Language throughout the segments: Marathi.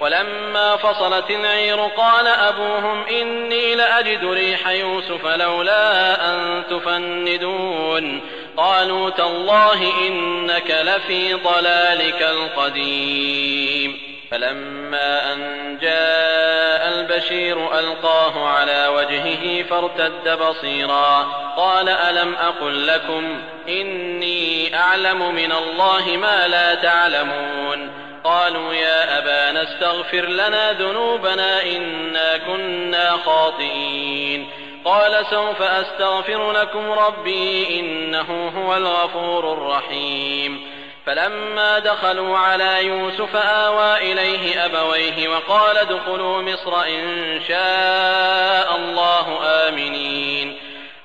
ولما فصلت العير قال أبوهم إني لأجد ريح يوسف لولا أن تفندون قالوا تالله إنك لفي ضلالك القديم فلما أن جاء البشير ألقاه على وجهه فارتد بصيرا قال ألم أقل لكم إني أعلم من الله ما لا تعلمون قالوا يا أبانا استغفر لنا ذنوبنا إنا كنا خاطئين قال سوف أستغفر لكم ربي إنه هو الغفور الرحيم فلما دخلوا على يوسف آوى إليه أبويه وقال ادخلوا مصر إن شاء الله آمنين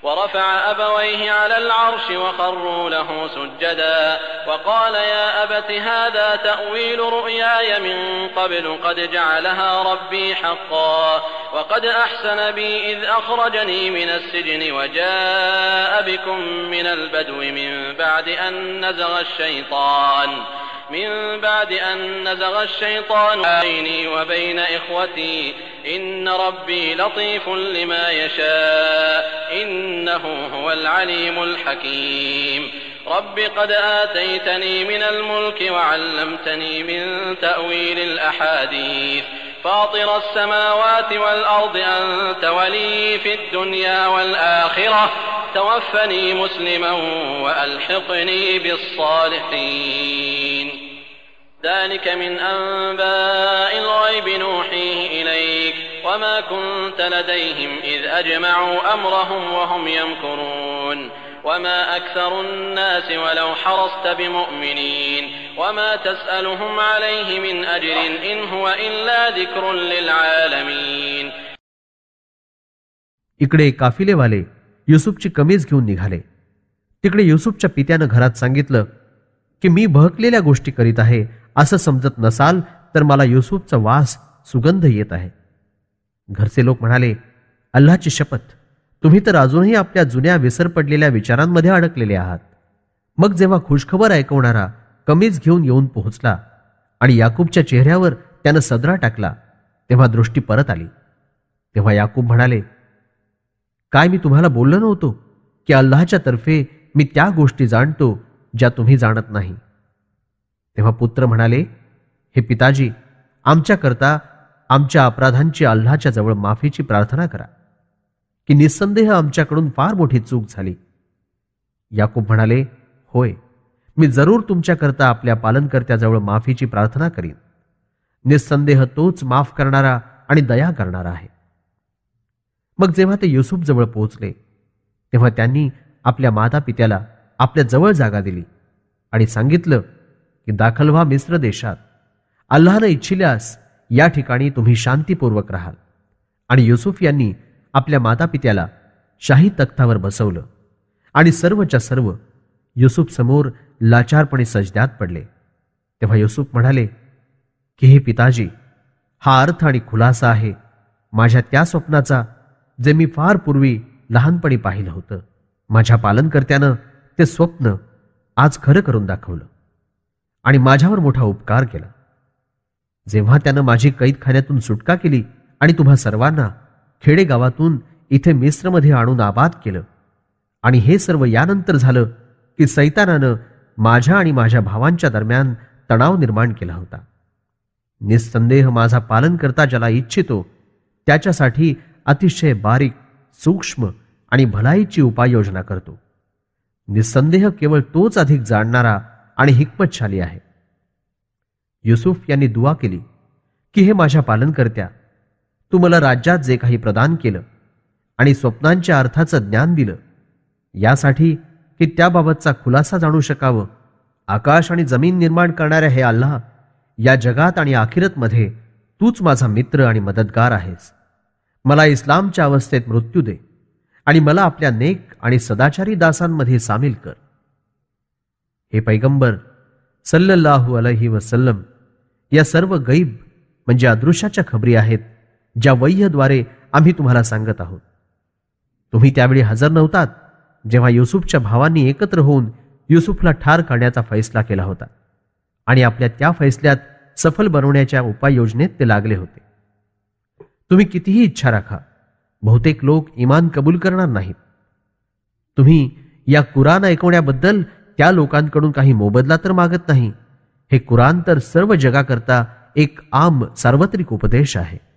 ورفع أبويه على العرش وخروا له سجدا وقال يا أبت هذا تأويل رؤياي من قبل قد جعلها ربي حقا وقد أحسن بي إذ أخرجني من السجن وجاء بكم من البدو من بعد أن نزغ الشيطان بيني وبين إخوتي إن ربي لطيف لما يشاء إنه هو العليم الحكيم رب قد آتيتني من الملك وعلمتني من تأويل الأحاديث فاطر السماوات والأرض أنت ولي في الدنيا والآخرة توفني مسلما وألحقني بالصالحين ذلك من أنباء الغيب نوحيه إليك وما كنت لديهم إذ أجمعوا أمرهم وهم يمكرون وما أكثر الناس ولو حرصت بمؤمنين وما تسألهم عليه من أجر إن هو إلا ذكر للعالمين. इकडे काफिलेवाले युसुफची कमीज घेऊन निघाले. तिकडे युसुफच्या पित्यानं घरात सांगितलं की मी बहकलेल्या गोष्टी करीत आहे असं समजत नसाल तर मला युसुफचा वास सुगंध येत आहे. घरचे लोक म्हणाले, अल्लाची शपथ, तुम्ही तर अजूनही आपल्या जुन्या विसर पडलेल्या विचारांमध्ये अडकलेले आहात. मग जेव्हा खुशखबर ऐकवणारा कमीज घेऊन येऊन पोहोचला आणि याकूबच्या चेहऱ्यावर त्यानं सदरा टाकला तेव्हा दृष्टी परत आली. तेव्हा याकूब म्हणाले, काय मी तुम्हाला बोललो नव्हतो की अल्लाहच्या तर्फे मी त्या गोष्टी जाणतो ज्या तुम्ही जाणत नाही. तेव्हा पुत्र म्हणाले, हे पिताजी, आमच्याकरता आमच्या अपराधांची अल्लाहच्या जवळ माफीची प्रार्थना करा की निस्संदेह आमच्याकडून फार मोठी चूक झाली. याकूब म्हणाले, होय, मी जरूर तुमच्याकरता आपल्या पालनकर्त्याजवळ माफीची प्रार्थना करीन. निस्संदेह तोच माफ करणारा आणि दया करणारा आहे. मग जेव्हा ते युसुफ जवळ पोहोचले तेव्हा त्यांनी आपल्या माता पित्याला आपल्या जवळ जागा दिली आणि सांगितलं की दाखल व्हा मिस्र देशात. अल्लाहनं इच्छिल्यास या ठिकाणी तुम्ही शांतीपूर्वक राहाल. आणि युसुफ यांनी आपल्या माता पित्याला शाही तख्तावर बसवलं आणि सर्वच्या सर्व युसुफ समोर लाचारपणे सजद्यात पडले. तेव्हा युसुफ म्हणाले की हे पिताजी, हा अर्थ आणि खुलासा आहे माझ्या त्या स्वप्नाचा जे मी फार पूर्वी लहानपणी पाहिलं होतं. माझ्या पालनकर्त्यानं ते स्वप्न आज खरं करून दाखवलं आणि माझ्यावर मोठा उपकार केला. जेव्हा त्यानं माझी कैदखान्यातून सुटका केली आणि तुम्हा सर्वांना खेडेगावातून इथे मिस्रमध्ये आणून आबाद केलं, आणि हे सर्व यानंतर झालं की सैतानानं माझ्या आणि माझ्या भावांच्या दरम्यान तणाव निर्माण केला होता. निस्संदेह माझा पालनकर्ता ज्याला इच्छितो त्याच्यासाठी अतिशय बारीक, सूक्ष्म आणि भलाईची उपाययोजना करतो. निस्संदेह केवळ तोच अधिक जाणणारा आणि हिकमतशाली आहे. युसुफ यांनी दुआ केली की हे माझ्या पालनकर्त्या, तू मला राज्यात जे काही प्रदान केलं आणि स्वप्नांच्या अर्थाचं ज्ञान दिलं यासाठी की त्याबाबतचा खुलासा जाणू शकावं, आकाश आणि जमीन निर्माण करणाऱ्या हे अल्लाह, या जगात आणि आखिरतमध्ये तूच माझा मित्र आणि मदतगार आहेस. मला इस्लामच्या अवस्थेत मृत्यू दे आणि मला आपल्या नेक आणि सदाचारी दासांमध्ये सामील कर. हे पैगंबर सल्लल्लाहु अलैहि वसल्लम, या सर्व गैब म्हणजे अदृश्याच्या खबरी आहेत ज्या वह्यद्वारे आम्ही तुम्हाला सांगत आहोत. तुम्ही त्यावेळी हजर नव्हतात जेव्हा युसुफच्या भावांनी एकत्र होऊन युसुफला ठार करण्याचा फैसला केला होता आणि आपल्या त्या फैसल्यात सफल बनवण्याच्या उपाययोजनेत ते लागले होते. तुम्ही कितीही इच्छा राखा, बहुतेक लोक ईमान कबूल करणार नाहीत. तुम्ही या कुराण ऐकवण्याबद्दल त्या लोकांकडून काही मोबदला तर मागत नाही. हे कुराण तर सर्व जगाकरता एक आम सार्वत्रिक उपदेश आहे.